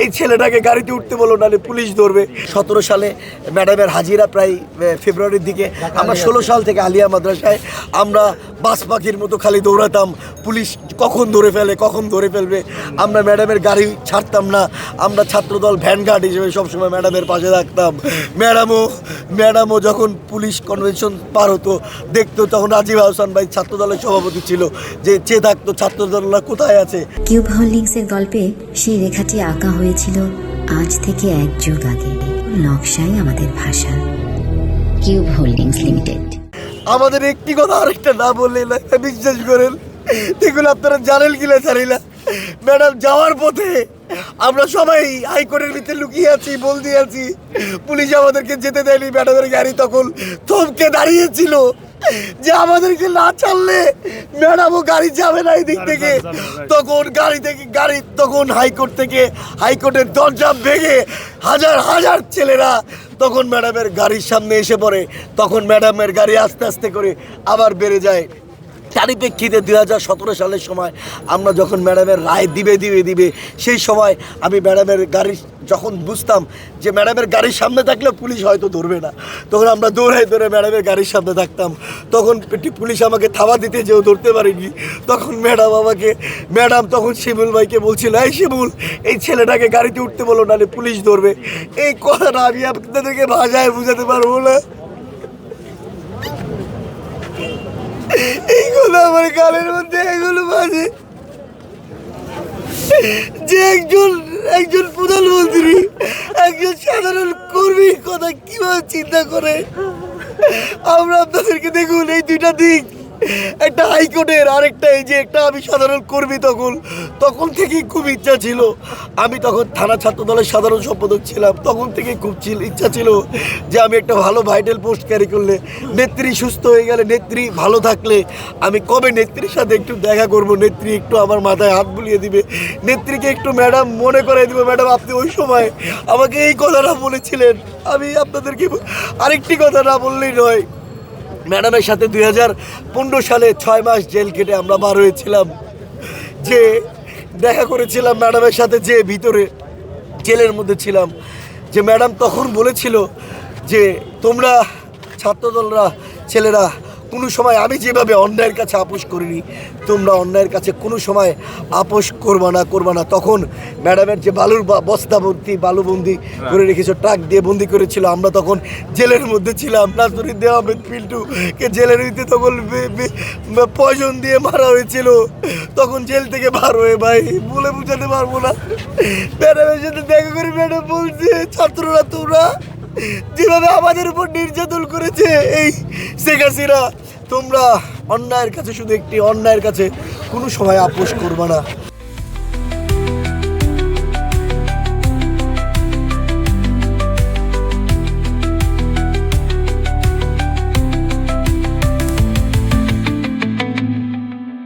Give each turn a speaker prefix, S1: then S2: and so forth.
S1: এই ছেলেটাকে গাড়িতে উঠতে বলো, নাহলে পুলিশ ধরবে। 17 সালে ম্যাডামের হাজিরা প্রায় ফেব্রুয়ারির দিকে। আমরা 16 সাল থেকে আলিয়া মাদ্রাসায় আমরা বাস পাখির মতো খালি দৌড়াতাম, পুলিশ কখন ধরে ফেলবে। আমরা ম্যাডামের গাড়ি ছাড়তাম না, আমরা ছাত্রদল ভ্যানগার্ড হিসেবে সবসময় ম্যাডামের পাশে থাকতাম। ম্যাডামও যখন পুলিশ কনভেনশন পার হতো দেখতো, তখন রাজীব আহসান ভাই ছাত্রদলের সভাপতি ছিল, যে চেয়ে থাকতো ছাত্রদলরা কোথায় আছে।
S2: কিউব হোল্ডিংসের গল্পে সেই রেখাটি আঁকা হয়েছিল আজ থেকে 1 যুগ আগে। নকশাই আমাদের ভাষা। Cube holdings limited.
S1: আমাদের একটি কথা আরেকটা না বললে না, বিশ্বাস করেন, এগুলো আপনারা জানেন কিনা জানি না। ম্যাডাম যাওয়ার পথে আমরা সবাই হাইকোর্টের ভিতরে লুকিয়ে আছি, বলতে আছি, পুলিশ আমাদেরকে যেতে দেয়নি। ম্যাডামের গাড়ি তখন থমকে দাঁড়িয়েছিল যে আমাদেরকে না ছাড়লে ম্যাডামও গাড়ি যাবে না এই দিক থেকে। তখন তখন হাইকোর্টের দরজা ভেঙে হাজার ছেলেরা তখন ম্যাডামের গাড়ির সামনে এসে পড়ে। তখন ম্যাডামের গাড়ি আস্তে আস্তে করে আবার বেড়ে যায়। তারই প্রেক্ষিতে 2017 সালের সময় আমরা যখন ম্যাডামের রায় দিবে সেই সময় আমি ম্যাডামের গাড়ি যখন বুঝতাম যে ম্যাডামের গাড়ির সামনে থাকলে পুলিশ হয়তো ধরবে না, তখন আমরা দৌড়ে ম্যাডামের গাড়ির সামনে থাকতাম। তখন পুলিশ আমাকে থাবা দিতে যেও ধরতে পারিনি। তখন ম্যাডাম তখন শিমুল ভাইকে বলছিল, এই শিমুল, এই ছেলেটাকে গাড়িতে উঠতে বলো, নাহলে পুলিশ ধরবে। এই কথাটা আমি আপনাদেরকে ভাষায় বুঝাতে পারবো না। এইগুলো আমার গালের মধ্যে এগুলো বাজে যে একজন প্রধানমন্ত্রী একজন সাধারণ কর্মীর কথা কিভাবে চিন্তা করে। আমরা আপনাদেরকে দেখুন, এই দুইটা দিক, একটা হাইকোর্টের, আরেকটা এই যে একটা আমি সাধারণ কর্মী। তখন থেকেই খুব ইচ্ছা ছিল, আমি তখন থানা ছাত্র দলের সাধারণ সম্পাদক ছিলাম, তখন থেকেই খুব ইচ্ছা ছিল যে আমি একটা ভালো ভাইটাল পোস্ট ক্যারি করলে, নেত্রী সুস্থ হয়ে গেলে, নেত্রী ভালো থাকলে আমি কবে নেত্রীর সাথে একটু দেখা করব, নেত্রী একটু আমার মাথায় হাত বুলিয়ে দিবে, নেত্রীকে একটু ম্যাডাম মনে করাই দিব, ম্যাডাম আপনি ওই সময় আমাকে এই কথাটা বলেছিলেন। আমি আপনাদেরকে আরেকটি কথা না বললেই নয়, ম্যাডামের সাথে 2015 সালে 6 মাস জেল কেটে আমরা বার হয়েছিলাম। যে দেখা করেছিলাম ম্যাডামের সাথে, যে ভিতরে জেলের মধ্যে ছিলাম, যে ম্যাডাম তখন বলেছিল যে তোমরা ছাত্রদলরা ছেলেরা কোনো সময়, আমি যেভাবে অন্যায়ের কাছে আপোষ করিনি, তোমরা অন্যায়ের কাছে কোনো সময় আপোষ করবা না। তখন ম্যাডামের যে বালুর বস্তা ভর্তি বালুবন্দি করে রেখেছিল, ট্রাক দিয়ে বন্দি করেছিল, আমরা তখন জেলের মধ্যে ছিলাম। নাসরুদ্দিন আহমেদ পিন্টুকে জেলের ভিতরে তখন পয়জন দিয়ে মারা হয়েছিল। তখন জেল থেকে বার হয়ে, ভাই বলে বুঝাতে পারবো না, ম্যাডামের সাথে দেখা করে ম্যাডাম বলছে, ছাত্ররা তোমরা যেভাবে আমাদের উপর নির্যাতন করেছে এই শেখ হাসিনা, তোমরা অন্যায়ের কাছে, শুধু একটি অন্যায়ের কাছে কোনো সময় আপোষ করবা না।